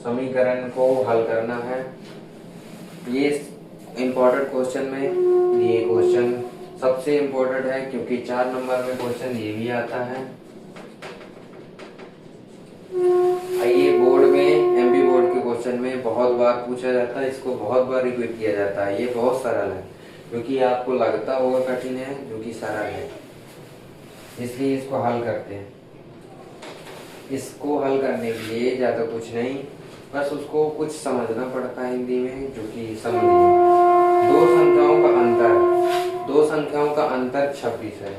समीकरण को हल करना है। ये इम्पोर्टेंट क्वेश्चन में ये क्वेश्चन सबसे इम्पोर्टेंट है, क्योंकि 4 नंबर में क्वेश्चन ये भी आता है। ये बोर्ड में एमपी बोर्ड के क्वेश्चन में बहुत बार पूछा जाता है, इसको बहुत बार रिपीट किया जाता है। ये बहुत सरल है, क्योंकि आपको लगता होगा कठिन है, जो कि सरल है, इसलिए इसको हल करते हैं। इसको हल करने के लिए ज़्यादा कुछ नहीं, बस उसको कुछ समझना पड़ता है हिंदी में, जो कि समझिए। दो संख्याओं का अंतर 26 है,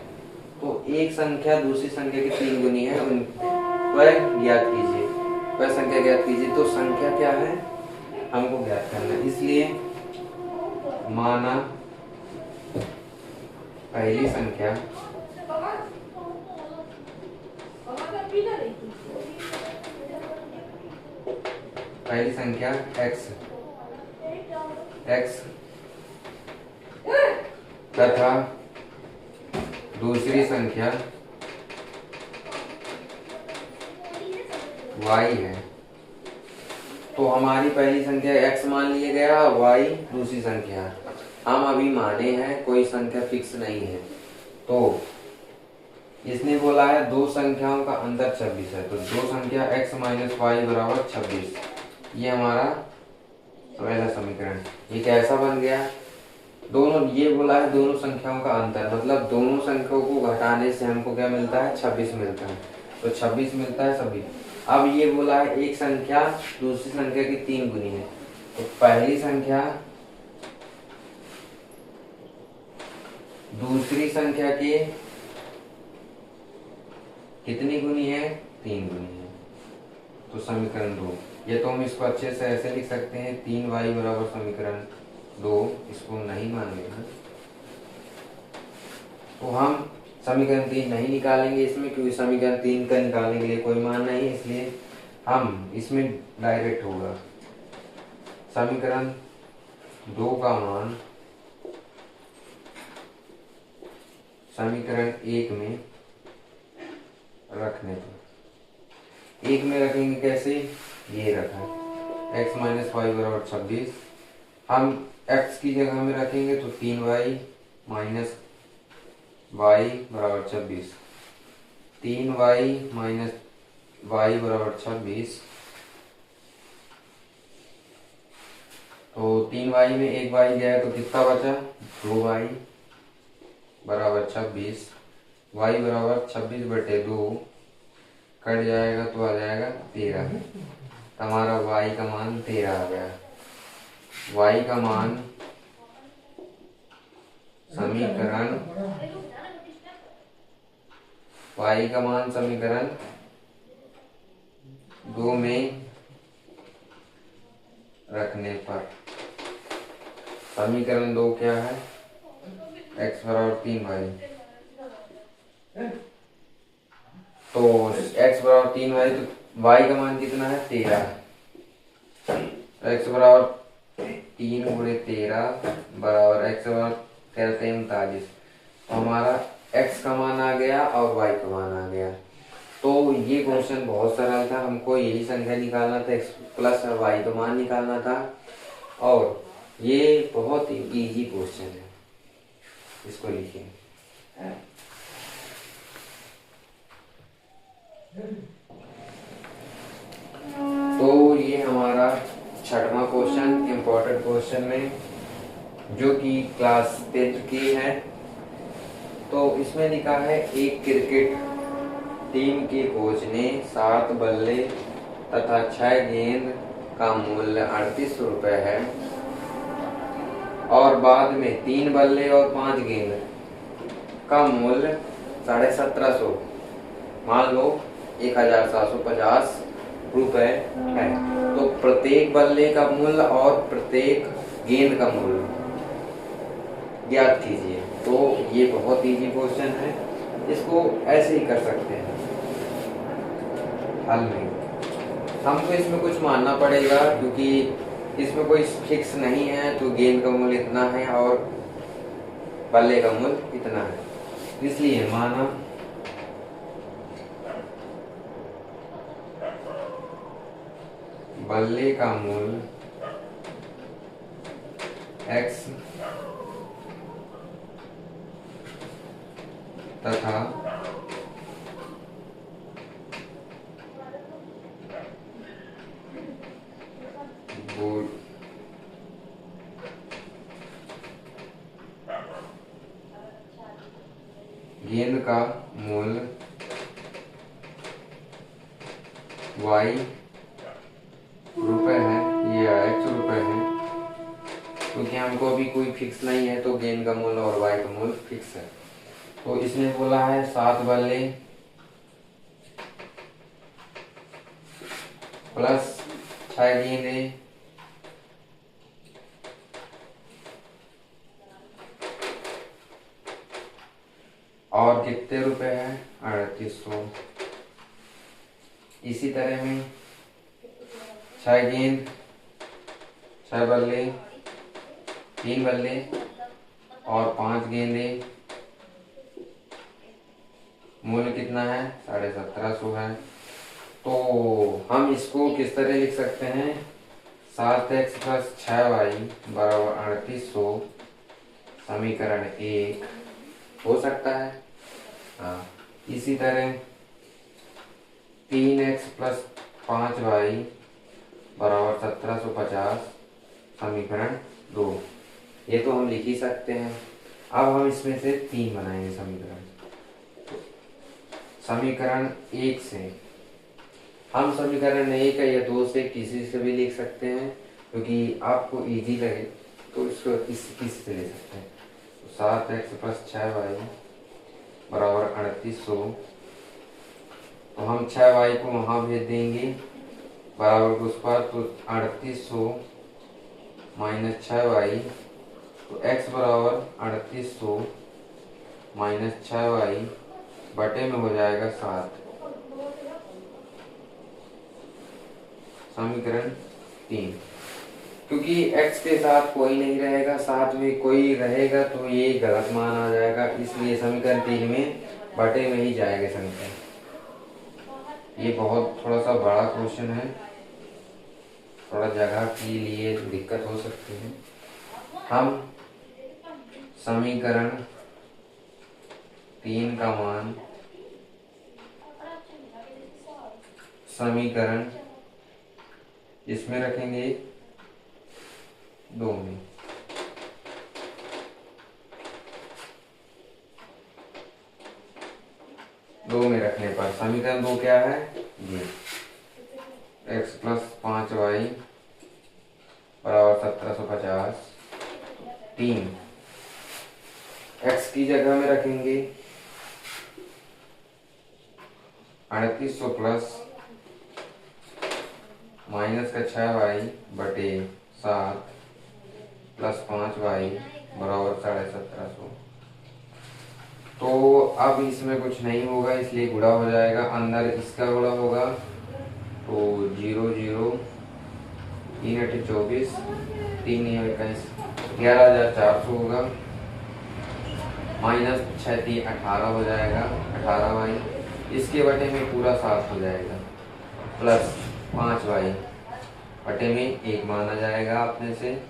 तो एक संख्या दूसरी संख्या की 3 गुनी है, उन वह ज्ञात कीजिए। वह संख्या ज्ञात कीजिए, तो संख्या क्या है हमको ज्ञात करना है। इसलिए माना पहली संख्या x तथा दूसरी संख्या y है। तो हमारी पहली संख्या x मान लिया गया, y दूसरी संख्या। हम अभी माने हैं, कोई संख्या फिक्स नहीं है। तो इसने बोला है दो संख्याओं का अंतर 26 है, तो दो संख्या x माइनस वाई बराबर 26। ये हमारा पहला समीकरण। ये कैसा बन गया? दोनों, ये बोला है दोनों संख्याओं का अंतर, मतलब दोनों संख्याओं को घटाने से हमको क्या मिलता है? 26 मिलता है। तो 26 मिलता है सभी। अब ये बोला है एक संख्या दूसरी संख्या की 3 गुनी है, तो पहली संख्या दूसरी संख्या के कितनी गुनी है? 3 गुनी है। तो समीकरण 2, ये तो हम इसको अच्छे से ऐसे लिख सकते हैं, 3y बराबर समीकरण 2। इसको नहीं मानेगा तो हम समीकरण 3 नहीं निकालेंगे इसमें, क्योंकि समीकरण 3 का निकालने के लिए कोई मान नहीं है, इसलिए हम इसमें डायरेक्ट होगा समीकरण 2 का मान समीकरण 1 में रखने पर। 1 में रखेंगे कैसे? ये रखा x माइनस वाई बराबर 26। हम x की जगह में रखेंगे तो 3y माइनस वाई बराबर 26। 3y माइनस वाई बराबर 26। तो 3y में एक y गया तो कितना बचा? 2y बराबर 26। y बराबर 26/2 कट जाएगा तो आ जाएगा 13। हमारा y का मान 13 आ गया। y का मान समीकरण समीकरण 2 में रखने पर। समीकरण 2 क्या है? x बराबर 3y। तो x बराबर 3y, तो y का मान कितना है? 13। x बराबर 3 गुणे 13 बराबर x बराबर 39। तो हमारा x का मान आ गया और y का मान आ गया। तो ये क्वेश्चन बहुत सरल था, हमको यही संख्या निकालना था, x प्लस और y का मान निकालना था, और ये बहुत ही इजी क्वेश्चन है। इसको लिखिए। तो ये हमारा 6वां क्वेश्चन इम्पोर्टेंट क्वेश्चन में, जो कि क्लास 10th की है। तो इसमें लिखा है एक क्रिकेट टीम के कोच ने 7 बल्ले तथा 6 गेंद का मूल्य 38 रुपए है, और बाद में 3 बल्ले और 5 गेंद का मूल्य 1750, मान लो 1750 रुपए है। तो प्रत्येक बल्ले का मूल्य और प्रत्येक गेंद का मूल्य ज्ञात कीजिए। तो ये बहुत इजी क्वेश्चन है, इसको ऐसे ही कर सकते हैं हल में। हमको इसमें कुछ मानना पड़ेगा, क्योंकि इसमें कोई फिक्स नहीं है। तो गेंद का मूल्य इतना है और बल्ले का मूल्य इतना है, इसलिए माना बल्ले का मूल x तथा गेंद का मूल y रुपए है, ये x रुपए है, क्योंकि हमको अभी कोई फिक्स नहीं है तो गेंद का मूल और y का मूल फिक्स है। तो इसने बोला है 7 बल्ले प्लस 6 गेंदे और कितने रुपए है 3800। इसी तरह में 6 गेंद 6 बल्ले 3 बल्ले और 5 गेंदे, मूल्य कितना है 1750 है। तो हम इसको किस तरह लिख सकते हैं 7x प्लस 6y बराबर 3800 समीकरण 1 हो सकता है। हाँ, इसी तरह 3x प्लस 5y बराबर 1750 समीकरण 2, ये तो हम लिख ही सकते हैं। अब हम इसमें से 3 बनाएंगे समीकरण। समीकरण 1 से हम समीकरण 1 या 2 से किसी से भी लिख सकते हैं, क्योंकि आपको इजी लगे तो इसको किसी से ले सकते हैं। तो 7x प्लस 6y बराबर 3800, तो हम 6y को वहाँ भेज देंगे बराबर उस पर, तो 3800 माइनस 6y, तो x बराबर 3800 माइनस 6y बटे में हो जाएगा 7। समीकरण 3, क्योंकि x के साथ कोई नहीं रहेगा, साथ में कोई रहेगा तो ये गलत मान आ जाएगा, इसलिए समीकरण 3 में बटे में ही जाएगा संख्या। ये बहुत थोड़ा सा बड़ा क्वेश्चन है, थोड़ा जगह के लिए दिक्कत हो सकती है। हम समीकरण 3 का मान समीकरण इसमें रखेंगे 2 में। रखने पर समीकरण 2 क्या है, ये x प्लस 5y बराबर 1750। 3 x की जगह में रखेंगे 3800 प्लस माइनस का 6y बटे 7 प्लस 5y बराबर 1750। तो अब इसमें कुछ नहीं होगा, इसलिए गुणा हो जाएगा, अंदर इसका गुणा होगा तो 0 0 3 8 24 3 21 11,400 होगा, माइनस 6 3 18 हो जाएगा 18y, इसके बटे में पूरा 7 हो जाएगा, प्लस 5y बटे में 1 माना जाएगा अपने से,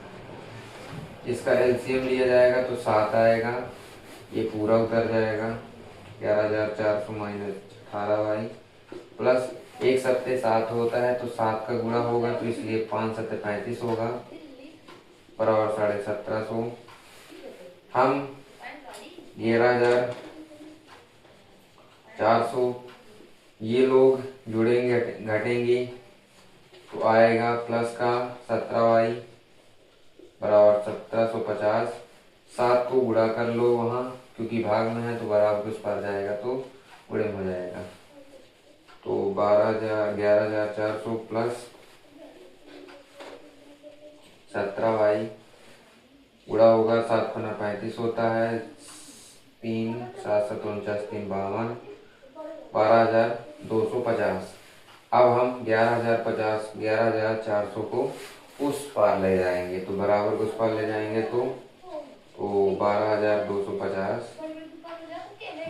इसका एलसीएम लिया जाएगा तो 7 आएगा, ये पूरा उतर जाएगा 11,400 माइनस 18y, प्लस 1 सत्ते 7 होता है तो 7 का गुणा होगा, तो इसलिए 5 सत्ते 35 होगा बराबर 1750। हम 11,400 ये लोग जुड़ेंगे घटेंगे तो आएगा प्लस का 17y बराबर 1750। 7 को गुणा कर लो वहाँ, क्योंकि भाग में है तो बराबर उस पर जाएगा तो गुणे हो जाएगा, तो 11,400 प्लस 17y गुणा होगा 7 पन्ना 35 होता है, 3 7 7 49 3 52 12,250। अब हम 11,400 को उस पार ले जाएंगे, तो बराबर उस पार ले जाएंगे तो 12,250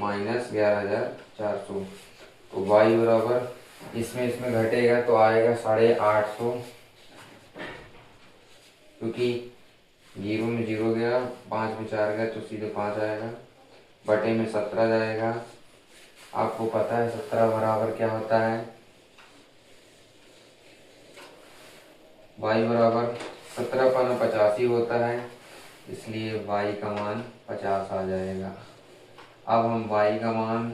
माइनस 11,400, तो y बराबर इसमें घटेगा तो आएगा 850 क्योंकि 0 में 0 गया, 5 में 4 गया तो सीधे 5 आएगा, बटे में 17 जाएगा। आपको पता है 17 बराबर क्या होता है, y बराबर 17 पना 50 ही होता है, इसलिए y का मान 50 आ जाएगा। अब हम y का मान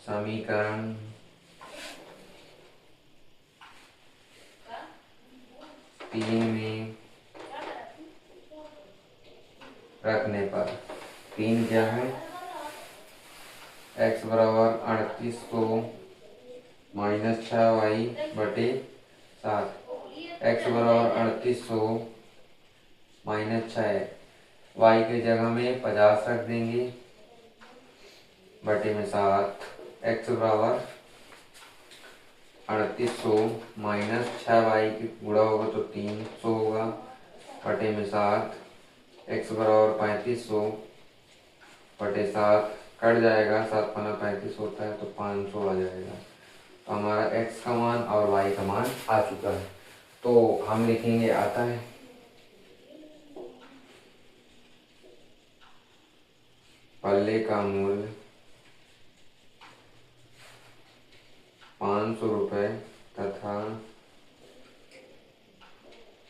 समीकरण 3 में रखने पर 3 क्या है, x बराबर 3800 माइनस 6y बटे 7, x बराबर 3800 माइनस 6, y के जगह में 50 रख देंगे बटे में 7, x बराबर 3800 माइनस 6y की गुणा होगा तो 300 होगा बटे में 7, x बराबर 3500 बटे 7 कट जाएगा, 7 पना 35 होता है तो 500 आ जाएगा। तो हमारा x का मान और y का मान आ चुका है। तो हम लिखेंगे आता है पल्ले का मूल्य 500 रुपये तथा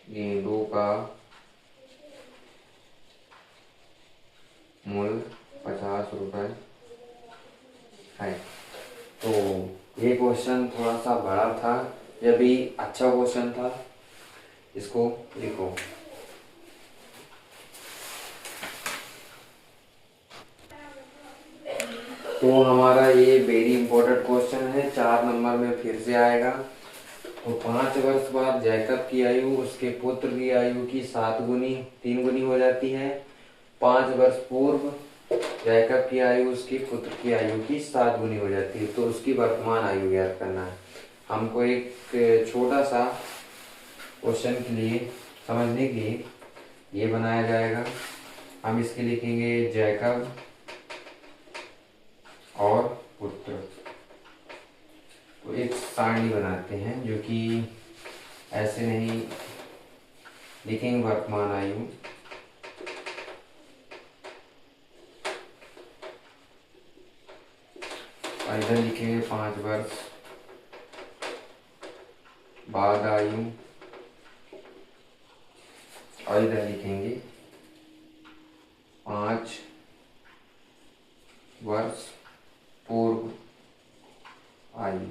गेंदों का मूल्य 50 रुपये है। तो ये क्वेश्चन थोड़ा सा बड़ा था, यह भी अच्छा क्वेश्चन था, इसको लिखो। तो हमारा ये वेरी इंपॉर्टेंट क्वेश्चन है, 4 नंबर में फिर से आएगा। तो 5 वर्ष बाद जैकब की आयु उसके पुत्र की आयु की 3 गुनी हो जाती है। 5 वर्ष पूर्व जैकब की आयु उसके पुत्र की आयु की 7 गुनी हो जाती है। तो उसकी वर्तमान आयु ज्ञात करना है हमको। एक छोटा सा क्वेश्चन के लिए समझने के लिए ये बनाया जाएगा। हम इसके लिखेंगे जैकब और पुत्र। तो एक सारणी बनाते हैं जो कि ऐसे नहीं लिखेंगे वर्तमान आयु, और इधर लिखेंगे 5 वर्ष बाद आयु, और इधर लिखेंगे 5 वर्ष पूर्व आयु।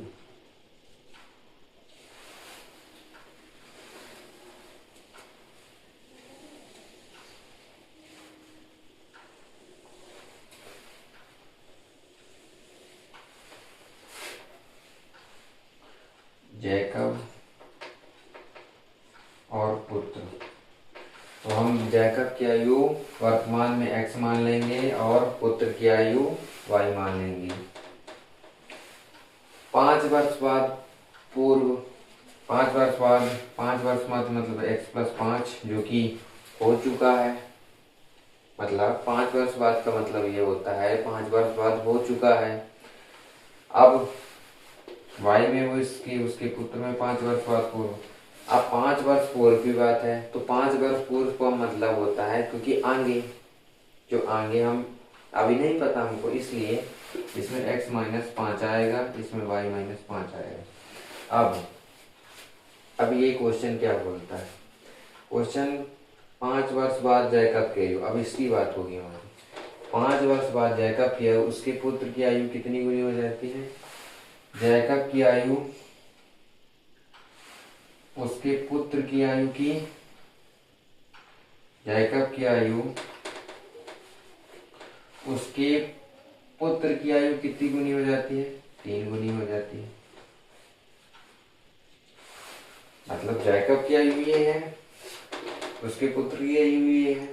जैकब और पुत्र। तो हम जैकब की आयु वर्तमान में x मान लेंगे और पुत्र की आयु y मान लेंगे। 5 वर्ष बाद पूर्व, 5 वर्ष बाद, 5 वर्ष बाद मतलब x प्लस 5 जो कि हो चुका है, मतलब 5 वर्ष बाद का मतलब ये होता है 5 वर्ष बाद हो चुका है। अब y में वो उसके पुत्र में 5 वर्ष बाद पूर्व। अब 5 वर्ष पूर्व की बात है तो 5 वर्ष पूर्व का मतलब होता है, क्योंकि आगे जो आगे हम अभी नहीं पता हमको, इसलिए इसमें x माइनस 5 आएगा, इसमें y माइनस 5 आएगा। अब ये क्वेश्चन क्या बोलता है, क्वेश्चन 5 वर्ष बाद जैकब की आयु, अब इसकी बात होगी हमारी। 5 वर्ष बाद जैकब की आयु उसके पुत्र की आयु कितनी गुनी हो जाती है, जैकब की आयु उसके पुत्र की आयु की, जैकब की आयु उसके पुत्र की आयु कितनी गुनी हो जाती है, 3 गुनी हो जाती है। मतलब जैकब की आयु ये है, उसके पुत्र की आयु ये है,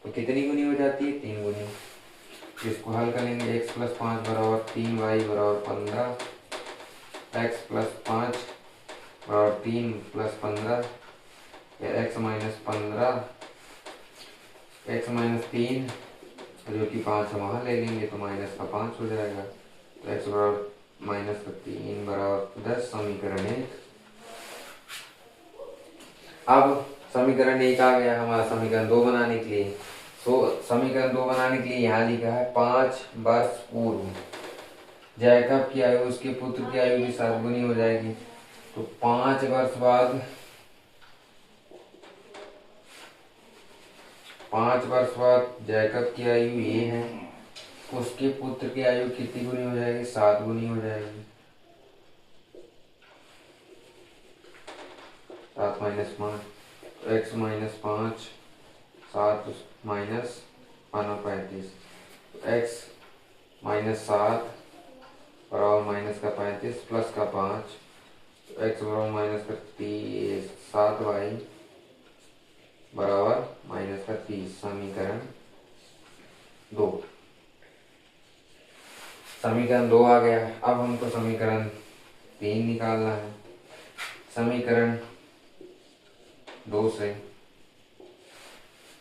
तो कितनी गुनी हो जाती है, 3 गुनी। इसको हल करेंगे, x प्लस 5 बराबर 3y बराबर 15, x प्लस 5 बराबर 3 प्लस 15, या x माइनस 15, x माइनस 3 जो कि 5 हम वहाँ ले लेंगे तो माइनस का 5 हो जाएगा। तो x बराबर माइनस का 3 बराबर 10, समीकरण 1। अब समीकरण 1 आ गया हमारा समीकरण 2 बनाने के लिए। तो समीकरण 2 बनाने के लिए यहाँ लिखा है 5 वर्ष पूर्व जैकब की आयु उसके पुत्र की आयु की 7 गुनी हो जाएगी। तो 5 वर्ष बाद 5 वर्ष बाद जैकब की आयु ये है, उसके पुत्र की आयु कितनी गुनी हो जाएगी? 7 गुनी हो जाएगी। 7 minus 5 x minus 5 7 minus 35 x minus 7 बराबर माइनस का 35 प्लस का 5 x बराबर माइनस का 30 7y बराबर माइनस का 30। समीकरण 2 समीकरण 2 आ गया। अब हमको समीकरण 3 निकालना है। समीकरण 2 से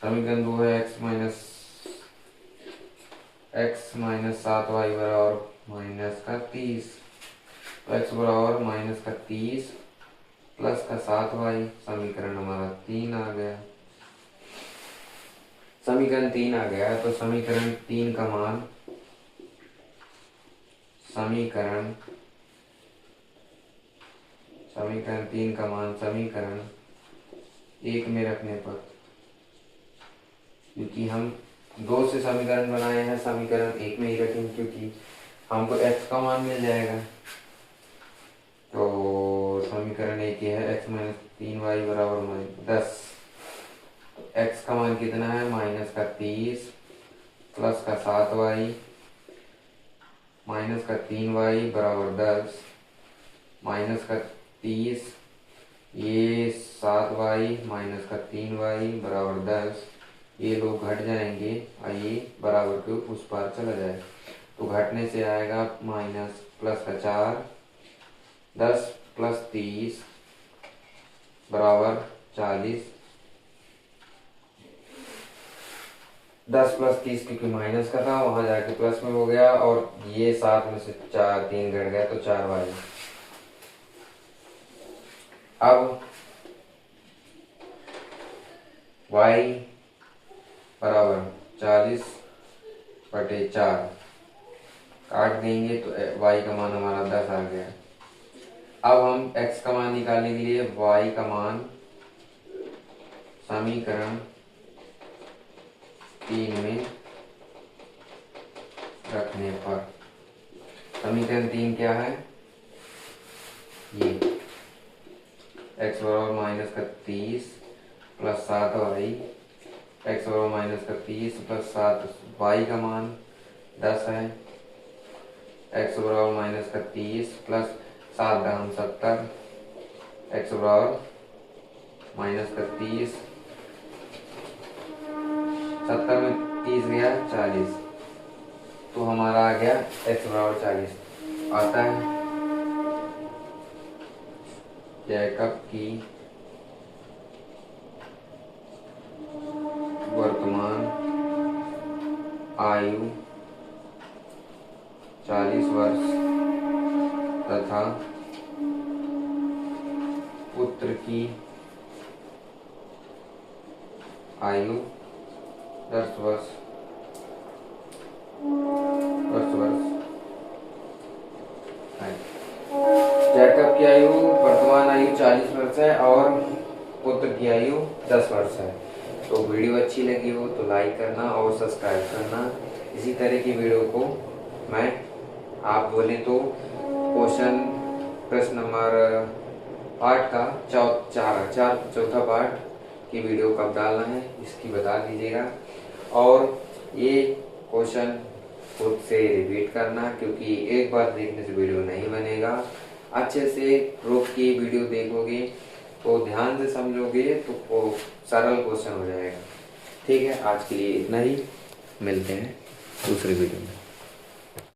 समीकरण 2 है x माइनस 7y बराबर माइनस का 30। तो x बराबर माइनस का 30 प्लस का 7y। समीकरण हमारा 3 आ गया। समीकरण 3 आ गया। तो समीकरण 3 का मान समीकरण 1 में रखने पर, क्योंकि हम 2 से समीकरण बनाए हैं, समीकरण 1 में ही रखेंगे क्योंकि हमको x का मान मिल जाएगा। तो समीकरण 1 ये है x माइनस 3y बराबर 10। x का मान कितना है? माइनस का 30 प्लस का 7y माइनस का 3y बराबर 10 माइनस का 30 ये 7y माइनस का 3y बराबर 10। ये लोग घट जाएंगे और ये बराबर के उस पार चला जाए। तो घटने से आएगा माइनस प्लस का 4 10 प्लस 30 बराबर 40। 10 प्लस 30 क्योंकि माइनस का था वहां जाके प्लस में हो गया और ये 7 में से 4 3 घट गया तो 4y। अब y बराबर 40/4 काट देंगे तो y का मान हमारा 10 आ गया। अब हम x का मान निकालने के लिए y का मान समीकरण 3 में रखने पर, समीकरण 3 क्या है? ये x बराबर माइनस का 30 प्लस 7y x बराबर माइनस का 30 प्लस 7 y का मान 10 है। x बराबर माइनस का 30 प्लस 7 दाम 70 x बराबर माइनस का 30 70 में 30 गया 40। तो हमारा आ गया x बराबर 40 आता है। जैकब की वर्तमान आयु 40 वर्ष तथा पुत्र की आयु 10 वर्ष है। जैकब की आयु वर्तमान आयु 40 वर्ष है और पुत्र की आयु 10 वर्ष है। तो वीडियो अच्छी लगी हो तो लाइक करना और सब्सक्राइब करना। इसी तरह की वीडियो को मैं आप बोले तो क्वेश्चन प्रश्न नंबर 8 का चौथा पार्ट की वीडियो कब डालना है इसकी बता दीजिएगा। और ये क्वेश्चन खुद से रिपीट करना क्योंकि एक बार देखने से वीडियो नहीं बनेगा। अच्छे से रुक के वीडियो देखोगे तो ध्यान से समझोगे तो वो सरल क्वेश्चन हो जाएगा। ठीक है, आज के लिए इतना ही। मिलते हैं दूसरे वीडियो में।